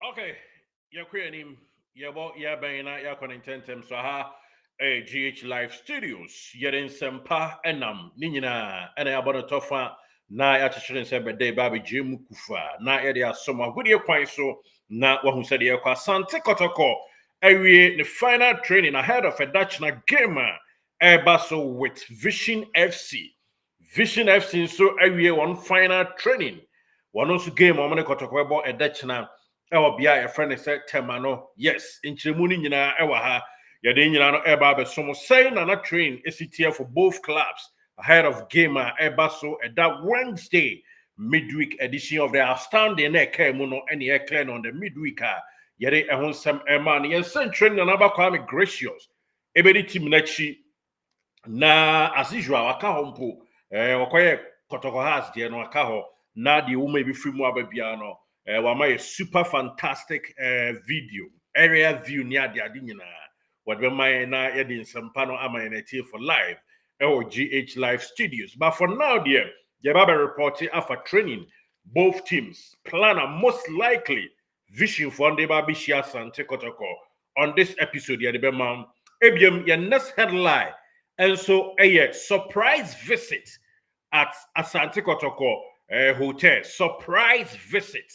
Okay, you're queering yeah, about yeah, Bayna, yeah, contentem, so ha, a GH Live Studios, Yerin Sempa, Enam, Nina, and I about a tofa, na ya children said, but day, Baby Jim Kufa, na Edia Soma, good year, quite so, na one who said, yeah, Sante Kotoko, the final training ahead of a Dutch na gamer, Basso with Vision FC. Vision FC, so one final training. One also game, I'm going to talk about a Dutch now. Ɛwɔ bia a friend said Tema no yes nkyerɛmu no nyinaa ɛwɔ ha yɛde nyinaa no ɛba abɛsom sɛn na train ɛsitie for both clubs ahead of game a ɛba so ɛda Wednesday midweek edition of the outstanding na ɛkaa mu no ɛne ɛclear on the midweek a yɛde ɛho nsɛm ɛma no yɛnsɛ training na naba Kwame Gracious ɛbɛdi team n'akyi na as usual waka hɔ mpo wɔkɔyɛ Kotoko House deɛ no waka hɔ na deɛ wɔma ebi firi mu aba biara no wama a super fantastic video area view ni ade nyinaa what be my na yɛde nsɛmpa no ama yɛn for live GH Live Studios but for now dear yɛba bɛ report after training both teams plan are most likely vision for the Babishia Sante Kotoko on this episode yɛde bɛ ma ebiem your next headline and so a surprise visit at Asante Kotoko hotel surprise visit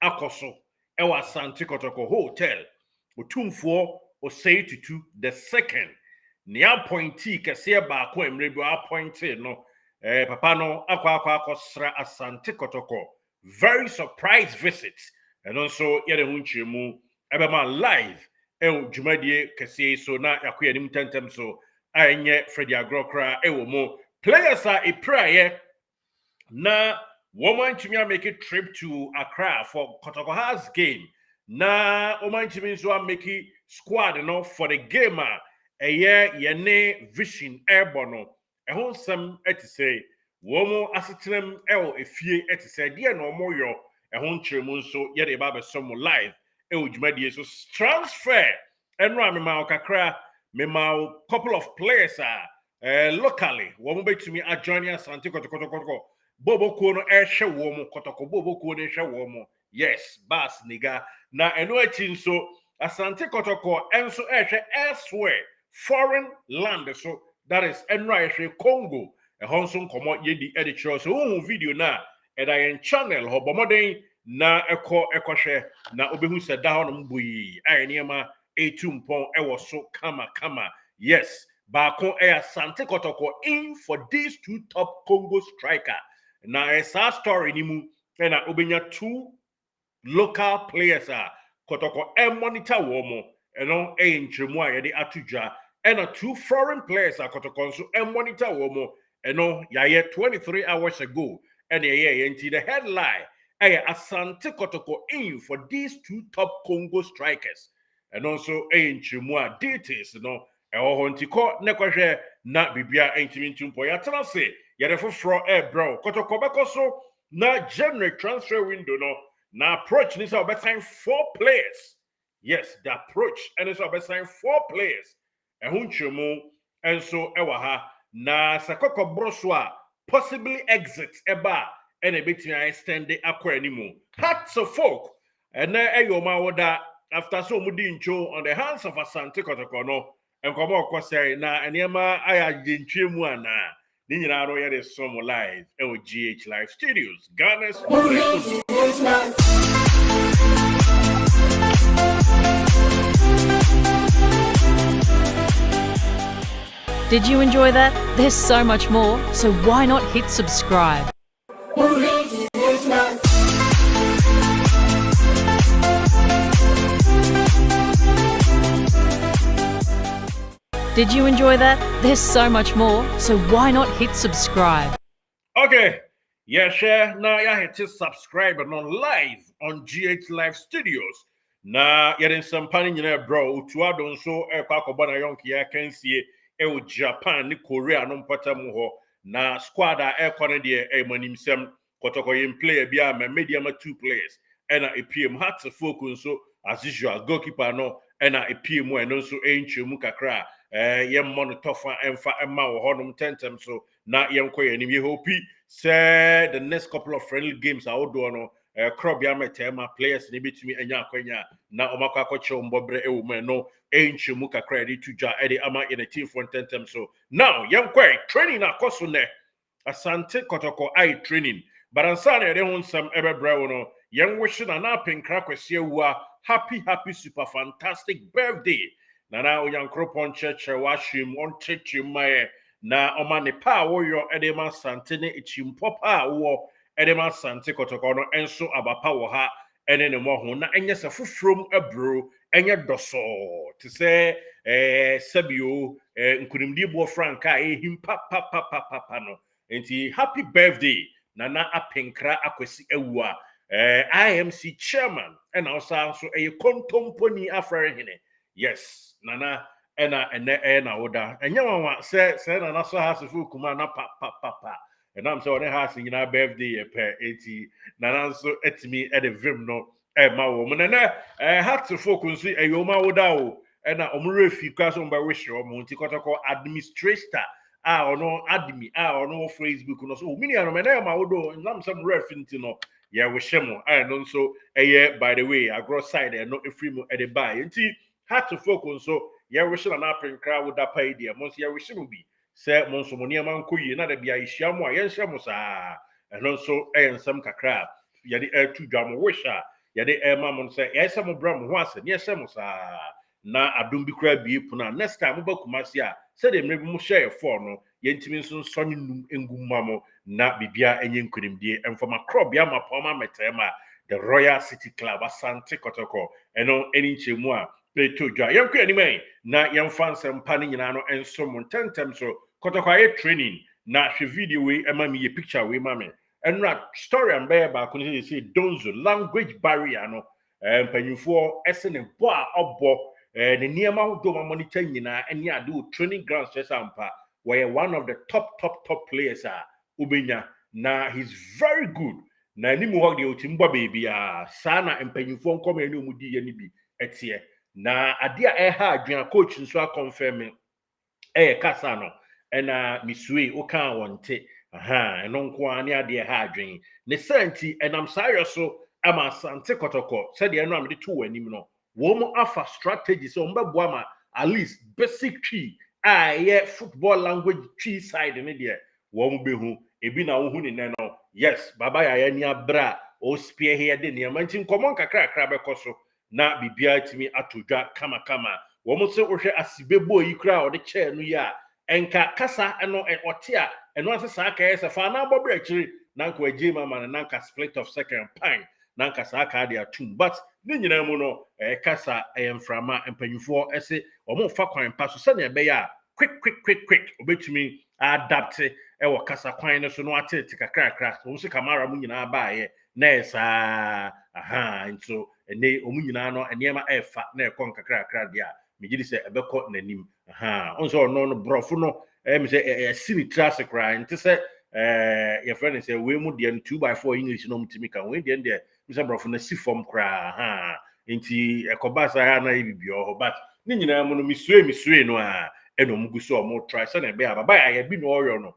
Akoso Ewa Asante Kotoko Hotel Otumfuo Osei Tutu the second ni appointee kese baako emrebu appointee no papa no akwa Asante Kotoko very surprise visit and also yede hu nkyeremu ebema live dwumadie kese so na yakoya nim tentem so enye Freddie Agrokra ewo mo players are a prayer na woman to me make a trip to Accra for Kotoko House game. Na woman to me so make it squad for the game. A year yene vision airborne. A whole some say woman asitinem a few say dear no more yo a home chemun so yet a baba some live. Ujmadi so transfer and ram ma Accra me ma couple of players are locally. Woman be to me are joining us and Kotoko. Bobo Kono Esha Womo, Kotoko Bobo Kono Esha Womo. Yes, Bass nigga. Na eno so Asante Kotoko and so Esha elsewhere, foreign land. So that is Enra Esha Congo. A Honson Komo Yedi editor. So video na and I en channel Hobomoden na eko share na obehu se down mbui. I niema etumpon ewo so kama. Yes. Bakon Asante Kotoko in for these two top Congo striker. Now, a sad story ni mu, and obenya two local players Kotoko monitor womo, and on nchemu a yede atuja, and two foreign players Kotoko so monitor womo, and on yaye 23 hours ago, and the headline, Asante Kotoko in for these two top Congo strikers, and also nchemu details, Hontiko nekwahwe na bibia entimintumpo ya transe yare foforo bro Kotoko bekoso na January transfer window no na approach ni say obesign 4 players. Yes, the approach and so obesign 4 players ehunchemu enso ewa ha na sakoko broso a possibly exit eba and ebetimi extend akwa animu hearts of folk and na eyoma woda after so mudi ncho on the hands of Asante Kotoko no and come on, say na eniema aya jintwe mu ana ni nyina ro ye som live GH Live Studios Ghana's Did you enjoy that? There's so much more, so why not hit subscribe? Did you enjoy that? There's so much more, so why not hit subscribe? Okay, yeah, share. Now, yeah, hit subscribe and on live on GH Live Studios. Now, you're in some panning, bro. To add on so, Kwakobana Yonki, I can see Japan, Korea, no patamuho. Na squad air Canada, manim sem, Kotoko in player, be a medium 2 players, and a PM hat to focus so as usual, goalkeeper no, and a PM and also ancient Mukakra. Yem mono tofa emfa emma honum tentem so na yem koye ni hope say the next couple of friendly games are outdoor no Krobia Tema players ni bitumi enya akwanya na omakwa akwache mbobre ewume no enchemu kakra de tuja ede ama in a team for tentem. So now yankwe training akoso ne Asante Kotoko I training but ansana ede ho nsam ebebra wo no yen wish na pinkra kwese wa happy super fantastic birthday na oyankropon church washim on chechim na omane pa wo yo ede ma sante ne echimpo pa wo edema sante Kotoko no enso abapa wo ha ene ne mo ho na enye se fofrom abro enye doso te se sabio nkunimdi bo franka ehim pa no enti happy birthday nana apenkra akwesi awua IMC chairman and also so kontomponi afre hene yes nana ena oda enye wanwa se nana so ha se fu kuma na pa and I'm so has in our birthday per 80 nananso etimi at the vim no ma woman and had to focus a yoma wodao and omrefi class on by wish or monti Kotoko administrator or no admi or no Facebook no so many are ma wodo and some reference no yeah we shemo and also a year by the way I grow side and not a free at the buy and had to focus so yeah we should not print crowd with that pay dear most yeah we shouldn't be se monsomoni amankoyi na da bia ihia mo a yenhia mo saa eno nso ensam kakra ye de atu dwam wisha ye de ema mo se yesa mo bra mo ho ase ne yesa mo saa na adom bi kra bie puna next time mo bakumase a se de mrebi mo share for no ye ntimi nso nsonye num engumma mo na bibia enye nkrimdie emfama krobia mapoma metema the Royal City Club Asante Kotoko eno eni nchemu a to dwa yenkwa anime na yemfa nsempa ne nyina no enso mo tentem so Kotoko training na hwe video we ema me ye picture we mame enra story and be ba ko ni say Donzo language barrier no mpanyufo ese ne bo a obo ne niema hodo ma monitor nyina ene ade o training grounds chesampa where one of the top players are ubenya na he's very good na ni mu hog de otimba baby a sana mpanyufo nkom ene omudi ye ni bi etie na ade a ha adwen coach nso a confirm kasa no ena misue oka wonte eno nko ani ade ha adwen ne santi enam sayo so ama Asante Kotoko said the eno am de to wanim no wo mo afa strategy so mbabo ama at least basic tree football language tree side ne de wo mo behu ebi na wo hu ne no yes baba ya ni abra o spear here de ne mantin common kakra bekoso na bibia timi atodwa kama wo mo se ohwe asibebo yi kra o de chair no ya enka kasa eno ote a eno asesa aka yesa fa na bobra akiri nanka waje mama nanka split of second pine nanka sa aka de atum but ni nyina mu no kasa emframa empanyufo ese omo fa kwan pa so se na ebe ya quick obetumi adapt wo kasa kwan no so no atete kakra so se kamera mu nyina ba ye na esa nso ene omu nyina no enema efa na ekon kakra dia megidi se ebekọ nanim onso no brofo no me se sini traffic right nti se your friend say we mu de 2x4 English no mtimi kan we de me se brofo na sifom kra nti ekobasa ha na ibibio but ni nyina mu no misue no a eno muguso mo try se na be baba ya bi no oyo no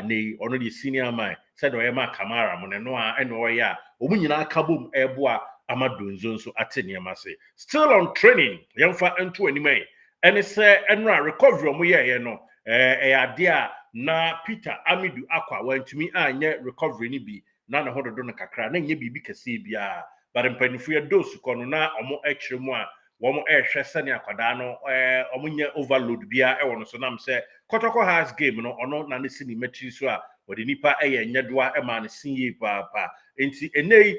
nei ono de senior man se do ma kamera mo no a eno oya omu nyina akabom eboa ama Donzo nso ateniema se still on training yemfa ento animai ene se enra recovery omo ye no ade a na Peter Amidu akwa wantumi anye recovery ni bi na hododo no kakra na nye bibi kase bia but mpanifu ye dose kono na omo ekire mu a womo ehwe se ne akwada no omo nye overload bia e wono so nam se Kotoko has game no ono na ne sini matri so a wode nipa nyedoa ema ne sinye papa enti enei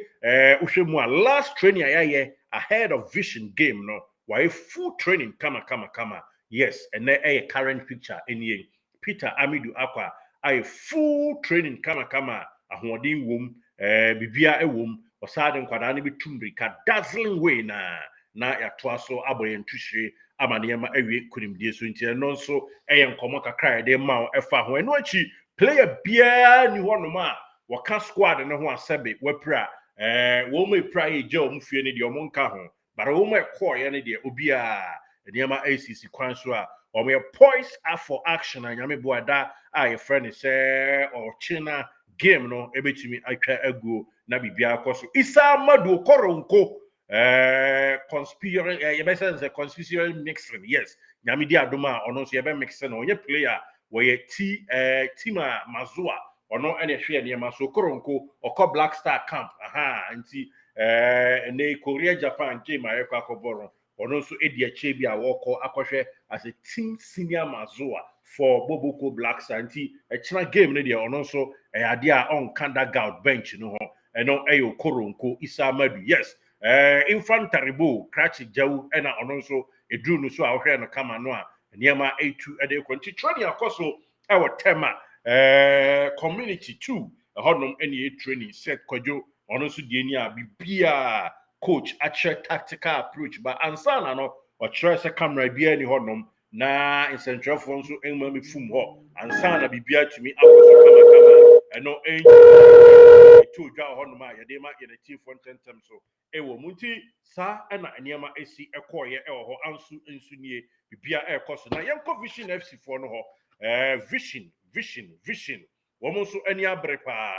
uhwemu a last training ayaye ahead of vision game no why full training kama yes ene current picture enie Peter Amidu akwa ay full training kama ahoden wom bibia ewom osade nkwada ne betumrika dazzling way na ya toaso aboyentuhire amanema awie kunimdie so enti no nso nkomo kakra de ma efa ho eno achi player bia ni honom a waka squad ne ho asebe wapra wo me pra ye je omfie ne de omonka ho bara wo me call ye ne de obia eniema ACC kwan so a o me poise for action anyame boada a ye friend say or china game no ebetimi atwa aguo na bibia koso isa madu koronko conspiracy you say conspiracy mixing yes nyame di adoma ono so ye be mixing no ye player we Tema Mazua ono ene hwe ne ma so koronko okọ Black Star camp nti ne Korea Japan game ayekọ akọbọrọ ono so edi ache bi a wọkọ akọhwe as a team senior Mazua for Boboko Black Star nti echina game ne de ono so ade a on Kandagout bench no ho eno eyo koronko Isa Madu yes infantaribo Krachi Jawu ena ono so edru no so a wohwe no kama no a niema etu ede kwanti training akoso ewo Tema community 2 hodnom any training set kwadwo ono so die ni a bibia coach actual tactical approach but ansana no o chere se camera bia ni hodnom na incentrafo nso enma me fum ho ansana bibia tumi akoso kama eno to dwa hodnom a yede ma yede team fontentem so ewo munti sa na eniema esi ekoye ewo ho ansu nie bibia ekoso na yenko Vision FC for no ho vision woman so any abrepa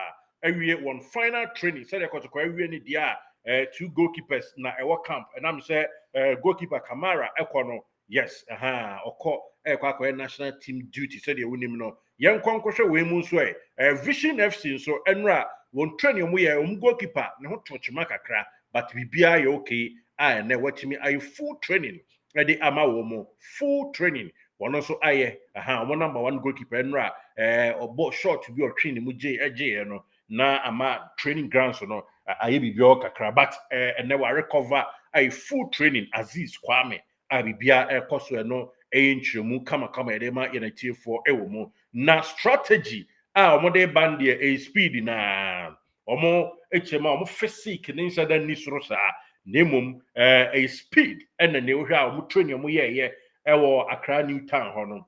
awie one final training said Kotoko awie ni dia 2 goalkeepers na ewo camp and I'm say goalkeeper Kamara ekono yes okọ ekwa national team duty said you wonim no yen kwankwohwe we mu so Vision FC so enra won training mu ye goalkeeper ne ho tochima kakra but bibia ye okay na watimi ayi full training ready ama wo mo full training one also aye one number 1 goalkeeper enra obo short to be or training mu je no na ama training grounds no aye bibia kakra but and now recover a full training Aziz Kwame abibia ekoso no nchiremu kama edema yenati for ewo mu na strategy omo de band speed na omo echema omo physique ni nsada ni soro sa nemum a speed and ne hwa omo training omo ye ewo Accra New Town ho no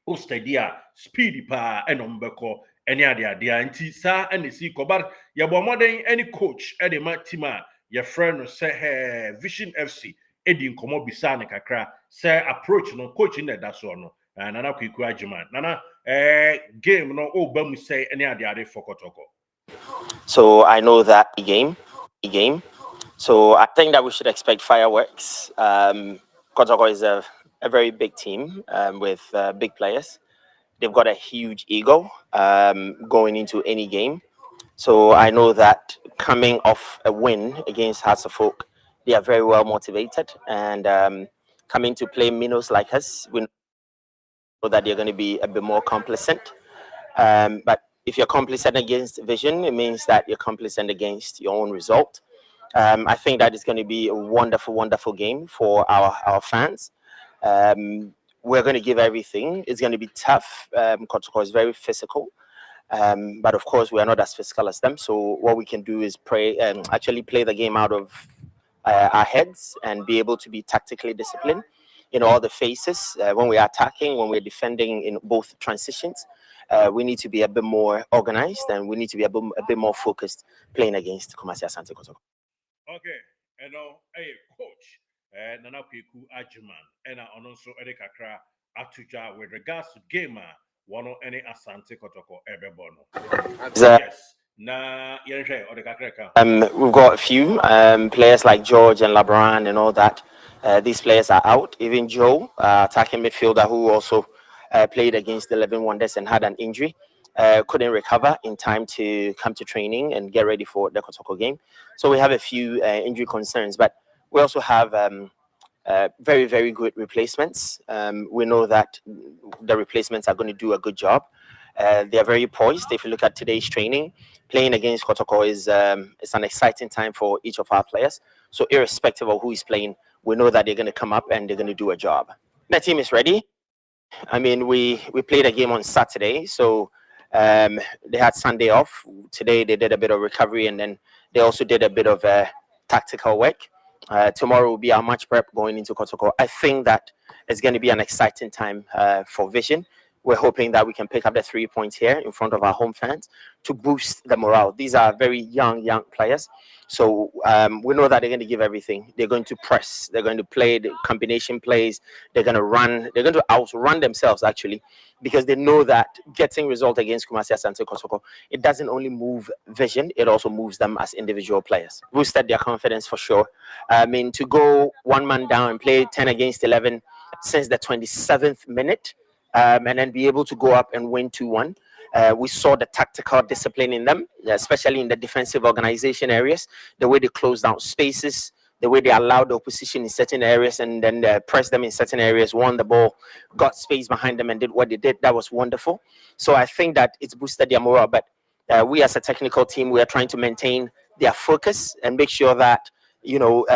o stadia speed pa enombeko eni ade anti sa anesi kobar ye bo moden any coach e de ma team a ye friend no say Vision FC edi nkomo bisa ne kakra say approach no coach in that so no nana kwiku ajuman nana game no o ba mu say eni ade for Kotoko. So I know that game. So I think that we should expect fireworks. Kotoko is a very big team with big players. They've got a huge ego going into any game. So I know that coming off a win against Hearts of Oak, they are very well motivated. And coming to play minnows like us, we know that they're going to be a bit more complacent. But if you're complacent against Vision, it means that you're complacent against your own result. I think that is going to be a wonderful, wonderful game for our fans. We're going to give everything. It's going to be tough. Kotoko is very physical. But of course, we are not as physical as them. So what we can do is actually play the game out of our heads and be able to be tactically disciplined in all the phases. When we are attacking, when we're defending in both transitions, we need to be a bit more organized and we need to be a bit more focused playing against Kumasi Asante Kotoko. Okay, and now, coach, Nana Kwiku Ajuman, and also Eric Akra Atuja with regards to gamer, one or any Asante Kotoko Ebebono. Yes, na Yenche or the Kakreka. We've got a few players like George and Labran and all that. These players are out. Even Joe, attacking midfielder, who also played against the 11 Wonders and had an injury. Couldn't recover in time to come to training and get ready for the Kotoko game. So we have a few injury concerns, but we also have very, very good replacements. We know that the replacements are going to do a good job. They are very poised. If you look at today's training, playing against Kotoko is it's an exciting time for each of our players. So irrespective of who is playing, we know that they're going to come up and they're going to do a job. The team is ready. I mean, we played a game on Saturday, so they had Sunday off. Today they did a bit of recovery, and then they also did a bit of tactical work. Tomorrow will be our match prep going into Kotoko. I think that it's going to be an exciting time for Vision we're hoping that we can pick up the 3 points here in front of our home fans to boost the morale. These are very young players. So we know that they're going to give everything. They're going to press. They're going to play the combination plays. They're going to run. They're going to outrun themselves, actually, because they know that getting result against Kumasi Asante Kotoko, it doesn't only move vision, it also moves them as individual players. Boosted their confidence for sure. I mean, to go one man down and play 10 against 11 since the 27th minute, and then be able to go up and win 2-1. We saw the tactical discipline in them, especially in the defensive organization areas, the way they closed down spaces, the way they allowed the opposition in certain areas and then pressed them in certain areas, won the ball, got space behind them and did what they did. That was wonderful. So I think that it's boosted their morale. But we as a technical team, we are trying to maintain their focus and make sure that, you know,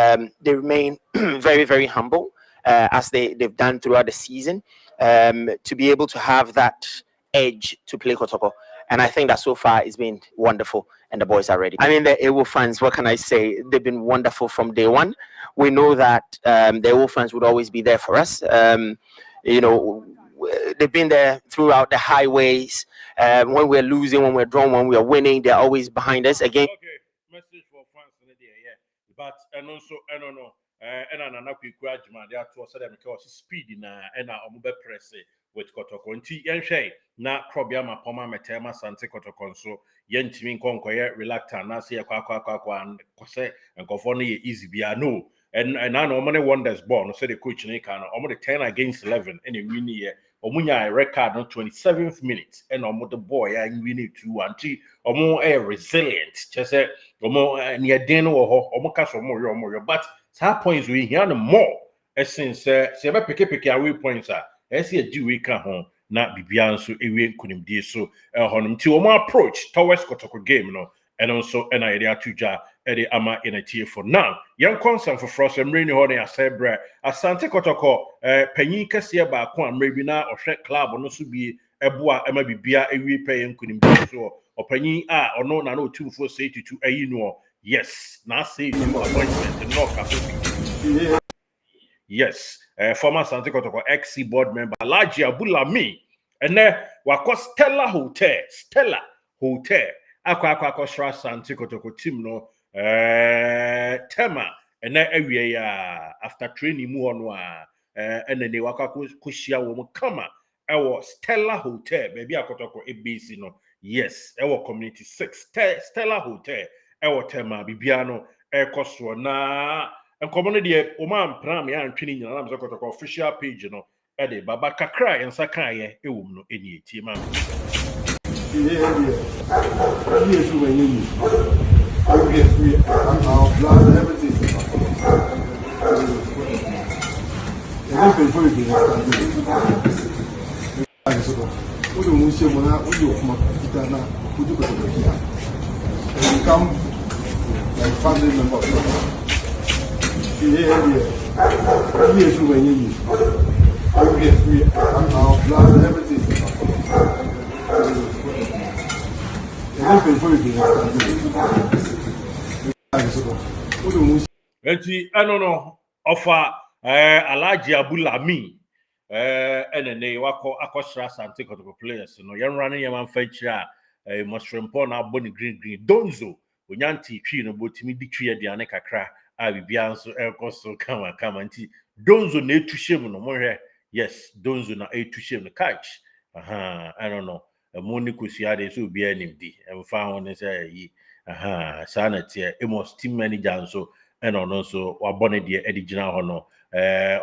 they remain very, very humble as they've done throughout the season, to be able to have that edge to play Kotoko. And I think that so far it's been wonderful and the boys are ready. I mean, the AWO fans, what can I say? They've been wonderful from day one. We know that the AWO fans would always be there for us. You know, they've been there throughout the highways. When we're losing, when we're drawn, when we're winning, they're always behind us. Again. Okay, message for fans in the day, yeah. But and also, I don't know. And an anaku grajman, they are to us because speed in and our mobile press with Kotoko. Nti yenhwe na krobia mapoma metema sante Kotoko so yentimi nkonkoye reluctant na se kwa kose nkofo no ye easy bia no and na no money wonders ball no say the coach ni kan no the 10 against 11 and a win here omunya record no 27th minute and the boy ya win 2-1 ti resilient just omo near den wo ho ka so yo but some points we hear no more since se be pick away points are esi agi we ka ho na bibia nso ewe nkunimdie so honum ti omo approach towards Kotoko game no and also na area atuja ede ama in a tier for now young concern for frost and rainy ho na asebra Asante Kotoko panyin kase ba ko amrebi na ohwe club no so bi eboa ema bibia ewe pay nkunimdie so opanyin a ono na na otumfo say tutu ayi no yes na say to appointment no ka yes, former Asante Kotoko ex board member Alhaji Abulami, and then wako Stella Hotel, akwa Asante Kotoko team no Tema, and then every after training mu ono and then they wako kushia wo kama ewo Stella Hotel baby akotoko ebisi no yes ewo community 6 Stella Hotel ewo Tema bibiano ekoso na and community Oman Pram and Training Kotoko official page no Ede Baba Kakra and Sakaye ewum no eni Tema. Family member. I don't know offer Alhaji Abulami and then wako akosra Asante Kotoko players no yan running yaman fetcha must rempo na boni green Donzo onyanti twi no botimi di twi de ane kakra abibia nso ekoso kama nti Donzo na etushem no mohwe yes Donzo na etushem no catch I don't know moni kusiade so bi animdi emfa ho ne say yi sanate emos team manager nso eno so wabone de edigina ho no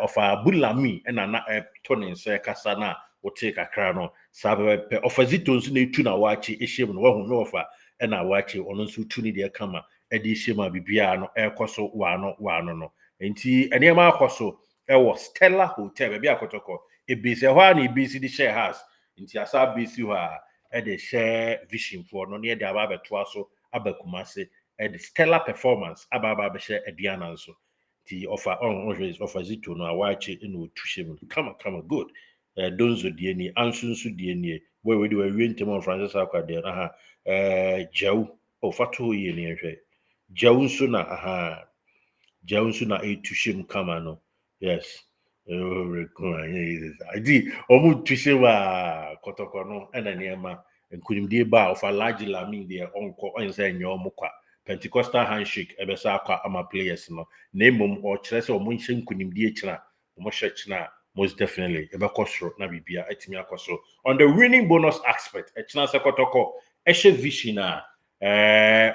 of Abulami na tonin say kasa na wote kakra no sabe pe ofazito nso na etu na wachi ehiem no wahu no ofa na wachi ono nso tu ni de kama edi shema bibia no ekoso wano no enti enema akoso ewo Stella Hotel bia Kotoko ebisi ho na ebisi di share house enti asa bisi ho a ede share vision for no ne de aba beto aso abakumase ede Stella performance aba be share ediana nso ti offer always offer zito no awache eno tushim kama good Donzo die ni ansunsu die ni we do we ntemo Francis akwade jaw fato ye ni hwe jaw nso na jaw nso na etushim kama no yes Adi omu twishe wa Kotoko no ena niema nkunimdie ba of large lami de onko onse enye omu kwa Pentecostal handshake ebesa akwa ama players no na emom o kire se omu nhye nkunimdie kira omu hye kira most definitely ebekosoro na bibia atimi akoso on the winning bonus aspect ekina se Kotoko ehye vision a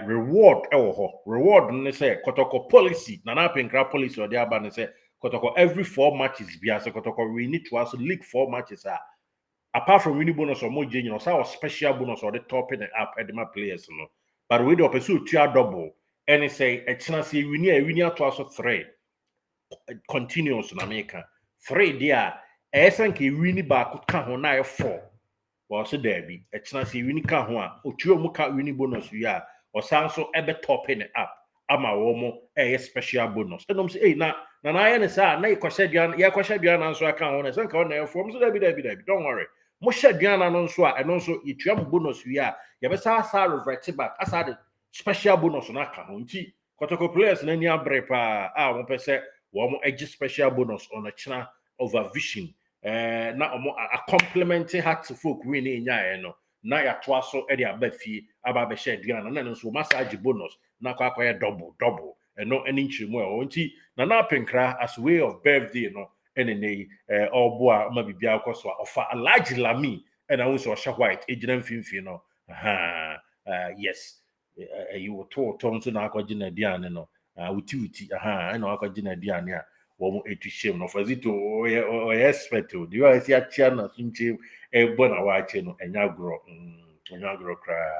reward ewo ho reward ne se Kotoko policy na na penkra policy odi aba ne se Kotoko every 4 matches bia se Kotoko we need to also league 4 matches apart from winning bonus or more genuine or special bonus or the topping it up at my players no but we do pursue two double and say a chance we need to also 3 continuous na America 3 there esenke win back ka ho na 4 was there be a chance win ka ho a otuo mu ka win bonus wi a o san so ebe topping it up ama wo mo special bonus and say na ya ne sa na ikwahye dua na nso aka ho na senka ho na 4 so there be don't worry mo hyeduana no nso a eno nso yetuam bonus wi a ye be sa revert back asa the special bonus na aka ho nti Kotoko players na ni abre pa mo pese wo mo egi special bonus on a china over vision na omo a complementing heart folk we ni nya no na ya to aso e de abafie aba be hyeduana na nso massage bonus na kwa double eno eni nchiremu e nti na penkra as way of birthday no enene oboa ma bibia akoso ofa large lami and I also sha white ejina mfimfi no yes you to so na akogina diane no wuti na akogina diane a wo mo etuhyem no fazito o expect o di wa si achia na sunche ebo na wa ache no enya agro kra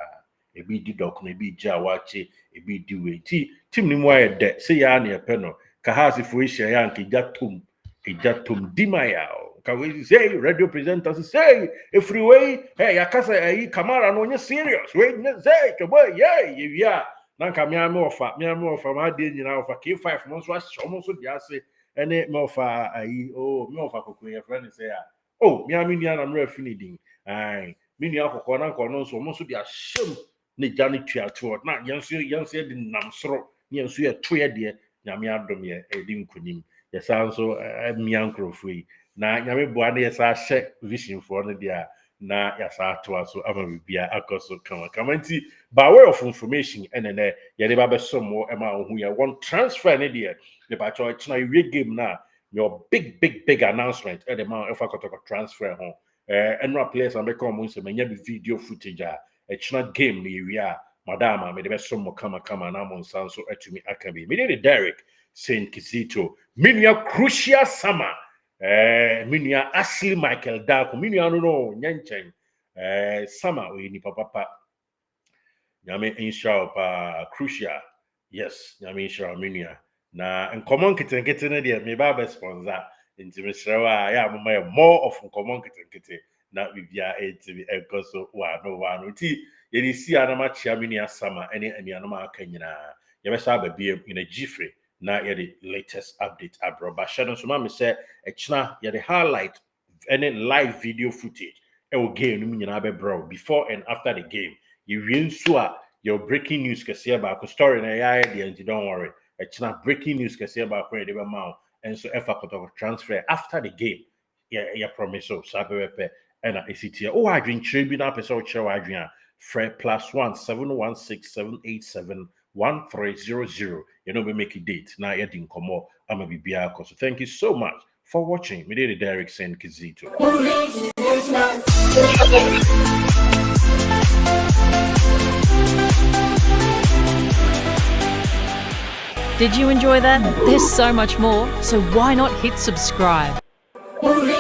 ebi di dok na ebi ja wa ache ebi di we tim ni mo ayede se ya na epe no ka ha si fo ehia ya nke Ejatum Dimaya. Can we say radio presenters say if we way hey yakasa Kamara no serious wait say boy yeah nanka me ofa ma de nyina ofa K5 months was almost so dia say ene me ofa me ofa kokko your friend say me nua na mra finidin me nua kokko na nko no so almost so dia sham ne jani tuato na yenso de nam soro ne yenso ye toye de nyame adom ye edi nkunim yesa nso miankrofui na nyame boa na yesa hye vision for no dia na yasa to aso ama bibia akoso kama nti by way of information enene ye de ba besomo ema ohu ye one transfer ne dia the ba cho china we game na your big announcement e de ma efa Kotoko transfer ho enra players am be come mo se menya bi video footage a china game ni wi a madama me de besomo kama na mo nsanso atumi akabi me de Derek Saint Kizito minua crucial summer minua Ashley Michael Darko minua no nyanchen summer we ni papa nyame inshallah pa crucial yes nyame inshallah minua na nkommon kitenkete ne de me ba sponsor nti me shrewa ya mama more of nkommon kitenkete na bibia etibi ekoso wa no ti ye ni si anama chia minua summer ene anuanoma aka nyina ye be sa ba biem in a jifre na the latest update abroba shadow so ma say e china the highlight any live video footage e will game no nyina be bro before and after the game you win so your breaking news kase about story na ya the don't worry e china breaking news kase about for the be ma and so efa Kotoko transfer after the game ya promise so sabepe and ACT adwin chire bi na pese o chire wa adwin a free +1 716 787 1300 be make a date now you're doing come up I'm a bibia so thank you so much for watching me did Derek Saint Kizito. Did you enjoy that? There's so much more, so why not hit subscribe?